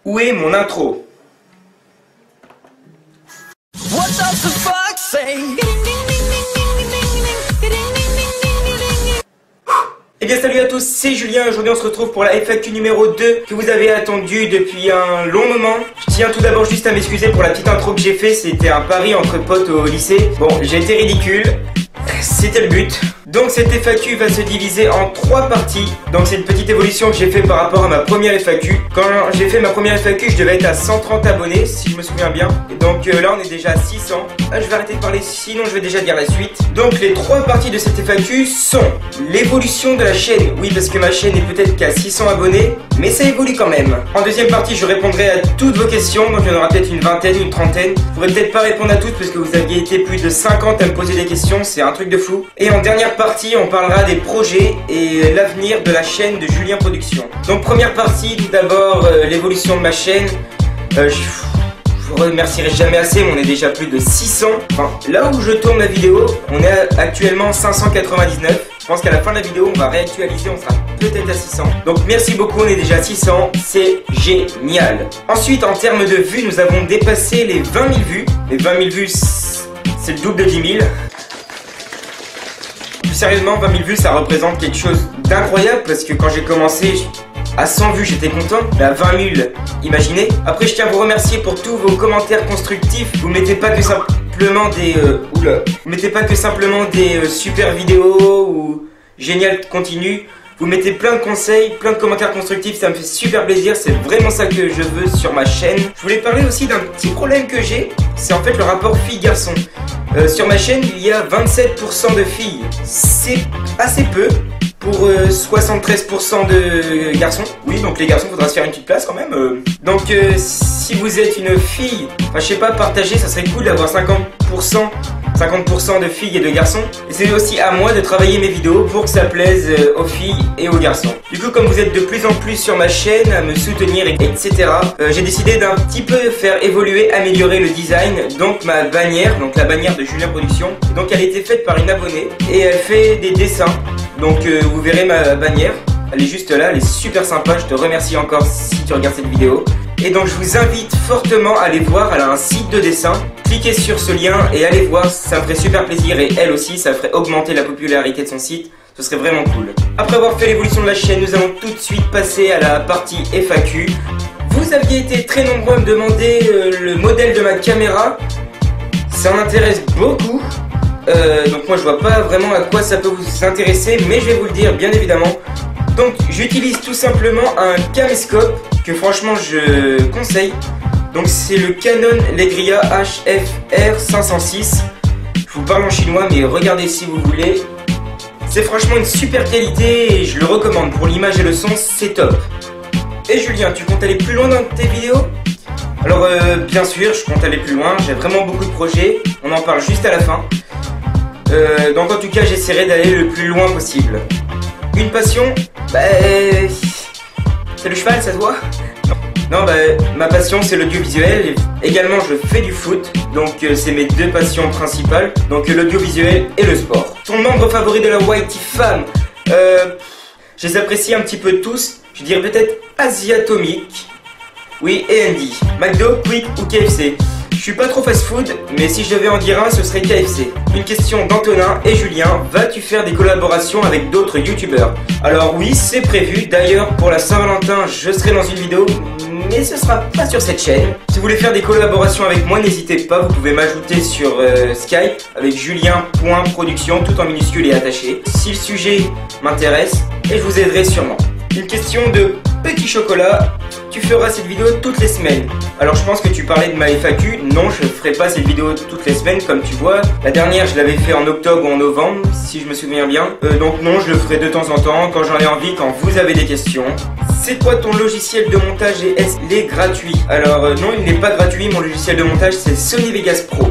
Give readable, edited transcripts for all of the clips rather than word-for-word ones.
Où est mon intro? What does the fuck say? Eh bien salut à tous, c'est Julien. Aujourd'hui on se retrouve pour la FAQ numéro 2 que vous avez attendu depuis un long moment. Je tiens tout d'abord juste à m'excuser pour la petite intro que j'ai fait. C'était un pari entre potes au lycée. Bon, j'ai été ridicule, c'était le but. Donc cette FAQ va se diviser en 3 parties. Donc c'est une petite évolution que j'ai fait par rapport à ma première FAQ. Quand j'ai fait ma première FAQ, je devais être à 130 abonnés si je me souviens bien. Et donc là on est déjà à 600. Là je vais arrêter de parler sinon je vais déjà dire la suite. Donc les 3 parties de cette FAQ sont l'évolution de la chaîne. Oui, parce que ma chaîne est peut-être qu'à 600 abonnés, mais ça évolue quand même. En deuxième partie je répondrai à toutes vos questions. Donc il y en aura peut-être une vingtaine, une trentaine. Je pourrais peut-être pas répondre à toutes parce que vous aviez été plus de 50 à me poser des questions. C'est un truc de fou. Et en dernière partie, on parlera des projets et l'avenir de la chaîne de Julien Productions. Donc première partie, tout d'abord l'évolution de ma chaîne. Je vous remercierai jamais assez, mais on est déjà plus de 600. Enfin, là où je tourne la vidéo, on est actuellement 599. Je pense qu'à la fin de la vidéo, on va réactualiser, on sera peut-être à 600. Donc merci beaucoup, on est déjà à 600, c'est génial. Ensuite, en termes de vues, nous avons dépassé les 20 000 vues. Les 20 000 vues, c'est le double de 10 000. Plus sérieusement, 20 000 vues, ça représente quelque chose d'incroyable parce que quand j'ai commencé, à 100 vues, j'étais content. À 20 000, imaginez. Après, je tiens à vous remercier pour tous vos commentaires constructifs. Vous mettez pas que simplement des... Vous mettez pas que simplement des super vidéos ou génial continu. Vous mettez plein de conseils, plein de commentaires constructifs, ça me fait super plaisir, c'est vraiment ça que je veux sur ma chaîne. Je voulais parler aussi d'un petit problème que j'ai, c'est en fait le rapport filles-garçons. Sur ma chaîne, il y a 27% de filles, c'est assez peu pour 73% de garçons. Oui, donc les garçons, faudra se faire une petite place quand même. Donc si vous êtes une fille, enfin je sais pas, partager, ça serait cool d'avoir 50% de filles et de garçons. Et c'est aussi à moi de travailler mes vidéos pour que ça plaise aux filles et aux garçons. Du coup, comme vous êtes de plus en plus sur ma chaîne, à me soutenir, etc., j'ai décidé d'un petit peu faire évoluer, améliorer le design. Donc ma bannière, donc la bannière de Julien Productions. Donc elle a été faite par une abonnée et elle fait des dessins. Donc vous verrez ma bannière, elle est juste là, elle est super sympa. Je te remercie encore si tu regardes cette vidéo. Et donc je vous invite fortement à aller voir, elle a un site de dessin. Cliquez sur ce lien et allez voir, ça me ferait super plaisir et elle aussi, ça ferait augmenter la popularité de son site. Ce serait vraiment cool. Après avoir fait l'évolution de la chaîne, nous allons tout de suite passer à la partie FAQ. Vous aviez été très nombreux à me demander le modèle de ma caméra. Ça m'intéresse beaucoup. Donc moi je vois pas vraiment à quoi ça peut vous intéresser, mais je vais vous le dire bien évidemment. Donc j'utilise tout simplement un caméscope que franchement je conseille. Donc c'est le Canon Legria HFR 506. Je vous parle en chinois mais regardez si vous voulez. C'est franchement une super qualité et je le recommande. Pour l'image et le son, c'est top. Et Julien, tu comptes aller plus loin dans tes vidéos? Alors bien sûr, je compte aller plus loin. J'ai vraiment beaucoup de projets. On en parle juste à la fin. Donc en tout cas, j'essaierai d'aller le plus loin possible. Une passion, c'est le cheval, ça se voit? Non, ma passion c'est l'audiovisuel. Également je fais du foot, donc c'est mes 2 passions principales. Donc l'audiovisuel et le sport. Ton membre favori de la Whitey Fam, je les apprécie un petit peu tous. Je dirais peut-être Asiatomique. Oui, et Andy. McDo, Quick ou KFC. Je suis pas trop fast food, mais si je devais en dire un, ce serait KFC. Une question d'Antonin et Julien, vas-tu faire des collaborations avec d'autres youtubeurs? Alors oui, c'est prévu. D'ailleurs, pour la Saint-Valentin, je serai dans une vidéo, mais ce sera pas sur cette chaîne. Si vous voulez faire des collaborations avec moi, n'hésitez pas, vous pouvez m'ajouter sur Skype avec julien.production, tout en minuscule et attaché. Si le sujet m'intéresse, et je vous aiderai sûrement. Une question de Petit Chocolat. Tu feras cette vidéo toutes les semaines. Alors je pense que tu parlais de ma FAQ. Non, je ferai pas cette vidéo toutes les semaines comme tu vois. La dernière je l'avais fait en octobre ou en novembre si je me souviens bien. Donc non, je le ferai de temps en temps quand j'en ai envie, quand vous avez des questions. C'est quoi ton logiciel de montage et est-ce qu'il est gratuit? Alors non, il n'est pas gratuit. Mon logiciel de montage c'est Sony Vegas Pro.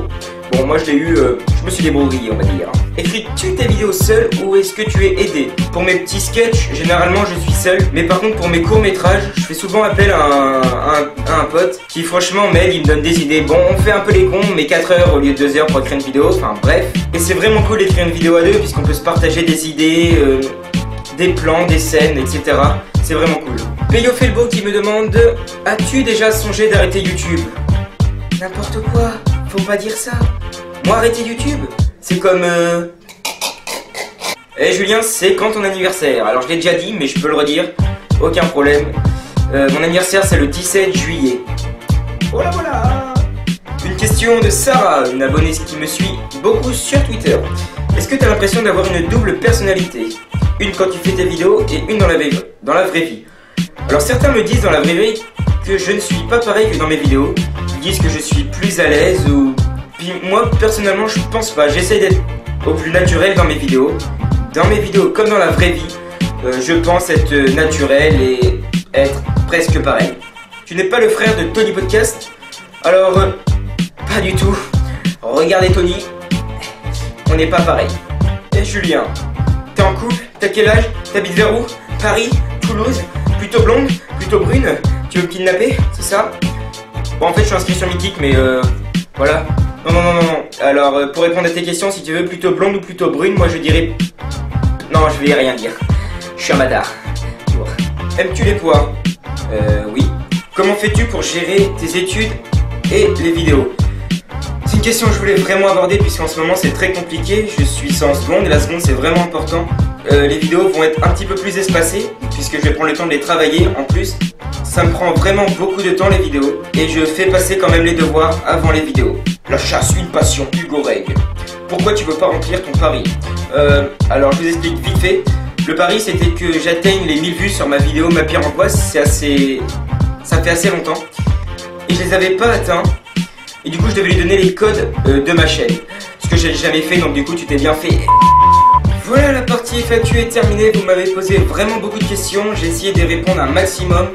Bon, moi je l'ai eu, je me suis débrouillé, on va dire. Écris-tu tes vidéos seul ou est-ce que tu es aidé? Pour mes petits sketchs, généralement je suis seul. Mais par contre pour mes courts-métrages, je fais souvent appel à un pote qui franchement m'aide, il me donne des idées. Bon, on fait un peu les cons, mais 4 heures au lieu de 2 heures pour écrire une vidéo, enfin bref. Et c'est vraiment cool d'écrire une vidéo à 2 puisqu'on peut se partager des idées, des plans, des scènes, etc. C'est vraiment cool. Peyo Felbo qui me demande: as-tu déjà songé d'arrêter YouTube? N'importe quoi, faut pas dire ça. Moi arrêter YouTube, c'est comme Eh Julien, c'est quand ton anniversaire? Alors je l'ai déjà dit mais je peux le redire, aucun problème. Mon anniversaire c'est le 17 juillet. Voilà voilà. Une question de Sarah, une abonnée qui me suit beaucoup sur Twitter. Est-ce que tu as l'impression d'avoir une double personnalité? Une quand tu fais tes vidéos et une dans la vraie vie. Alors certains me disent dans la vraie vie que je ne suis pas pareil que dans mes vidéos. Ils disent que je suis plus à l'aise ou... Puis moi personnellement je pense pas. J'essaie d'être au plus naturel dans mes vidéos. Dans mes vidéos comme dans la vraie vie, je pense être naturel et être presque pareil. Tu n'es pas le frère de Tony Podcast? Alors, pas du tout. Regardez Tony, on n'est pas pareil. Et Julien, t'es en couple? T'as quel âge? T'habites vers où? Paris? Toulouse? Plutôt blonde? Plutôt brune? Tu veux me kidnapper? C'est ça? Bon, en fait, je suis inscrit sur Mythique, mais voilà. Non. Alors, pour répondre à tes questions, si tu veux plutôt blonde ou plutôt brune, moi je dirais... Non, je vais rien dire. Je suis un bâtard. Aimes-tu les poires? Oui. Comment fais-tu pour gérer tes études et les vidéos? C'est une question que je voulais vraiment aborder puisqu'en ce moment c'est très compliqué. Je suis sans seconde et la seconde c'est vraiment important. Les vidéos vont être un petit peu plus espacées puisque je vais prendre le temps de les travailler. En plus, ça me prend vraiment beaucoup de temps les vidéos et je fais passer quand même les devoirs avant les vidéos. La chasse, une passion, Hugo Reg. Pourquoi tu veux pas remplir ton pari? Alors je vous explique vite fait. Le pari c'était que j'atteigne les 1000 vues sur ma vidéo Ma pire angoisse. Ça fait assez longtemps et je les avais pas atteints. Et du coup je devais lui donner les codes de ma chaîne. Ce que j'ai jamais fait, donc du coup tu t'es bien fait. Voilà, la partie FAQ est terminée. Vous m'avez posé vraiment beaucoup de questions. J'ai essayé de répondre un maximum.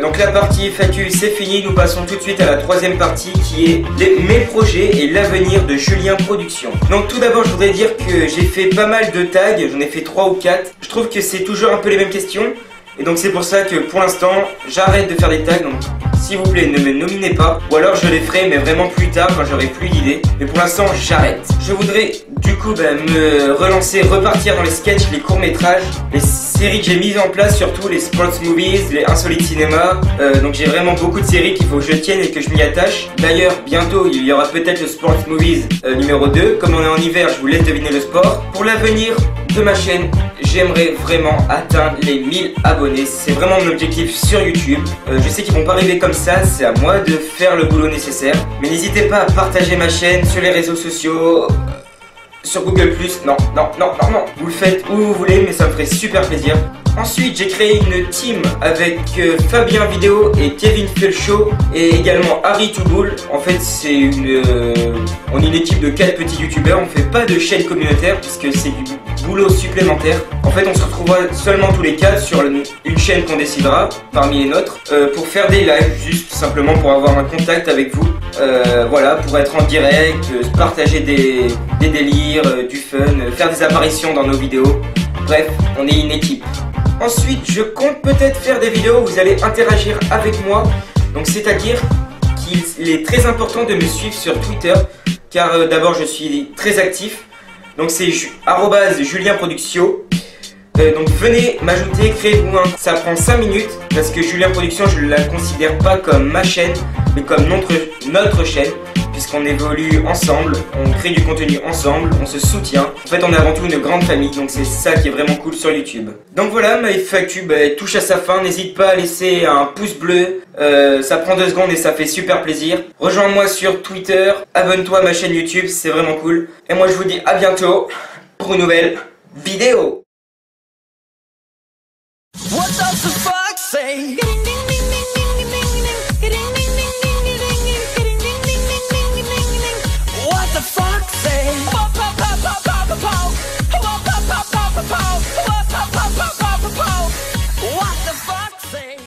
Donc la partie FAQ c'est fini. Nous passons tout de suite à la troisième partie qui est mes projets et l'avenir de Julien Productions. Donc tout d'abord je voudrais dire que j'ai fait pas mal de tags. J'en ai fait 3 ou 4. Je trouve que c'est toujours un peu les mêmes questions. Et donc c'est pour ça que pour l'instant j'arrête de faire des tags. Donc s'il vous plaît ne me nominez pas. Ou alors je les ferai mais vraiment plus tard quand j'aurai plus d'idées. Mais pour l'instant j'arrête. Je voudrais du coup me relancer, repartir dans les sketchs, les courts-métrages, les séries que j'ai mises en place, surtout les sports movies, les insolites cinéma. Donc j'ai vraiment beaucoup de séries qu'il faut que je tienne et que je m'y attache. D'ailleurs bientôt il y aura peut-être le sports movies numéro 2. Comme on est en hiver, je vous laisse deviner le sport. Pour l'avenir de ma chaîne, j'aimerais vraiment atteindre les 1000 abonnés. C'est vraiment mon objectif sur YouTube. Je sais qu'ils vont pas arriver comme ça, c'est à moi de faire le boulot nécessaire. Mais n'hésitez pas à partager ma chaîne sur les réseaux sociaux, sur Google+. Non. Vous le faites où vous voulez, mais ça me ferait super plaisir. Ensuite, j'ai créé une team avec Fabien Vidéo et Kevin Felchaud et également Harry Touboul. En fait, on est une équipe de 4 petits youtubeurs. On fait pas de chaîne communautaire puisque c'est du boulot supplémentaire. En fait, on se retrouvera seulement tous les 4 sur une chaîne qu'on décidera parmi les nôtres pour faire des lives, juste simplement pour avoir un contact avec vous. Voilà, pour être en direct, partager des délires, du fun, faire des apparitions dans nos vidéos. Bref, on est une équipe. Ensuite, je compte peut-être faire des vidéos où vous allez interagir avec moi. Donc c'est-à-dire qu'il est très important de me suivre sur Twitter. Car d'abord, je suis très actif. Donc c'est @Julien Productions. Donc venez m'ajouter, créez-vous un. Ça prend 5 minutes parce que Julien Productions, je ne la considère pas comme ma chaîne, mais comme notre chaîne. Puisqu'on évolue ensemble, on crée du contenu ensemble, on se soutient. En fait, on est avant tout une grande famille, donc c'est ça qui est vraiment cool sur YouTube. Donc voilà, ma FAQ touche à sa fin. N'hésite pas à laisser un pouce bleu, ça prend 2 secondes et ça fait super plaisir. Rejoins-moi sur Twitter, abonne-toi à ma chaîne YouTube, c'est vraiment cool. Et moi, je vous dis à bientôt pour une nouvelle vidéo. What does the fox say? What the fox say?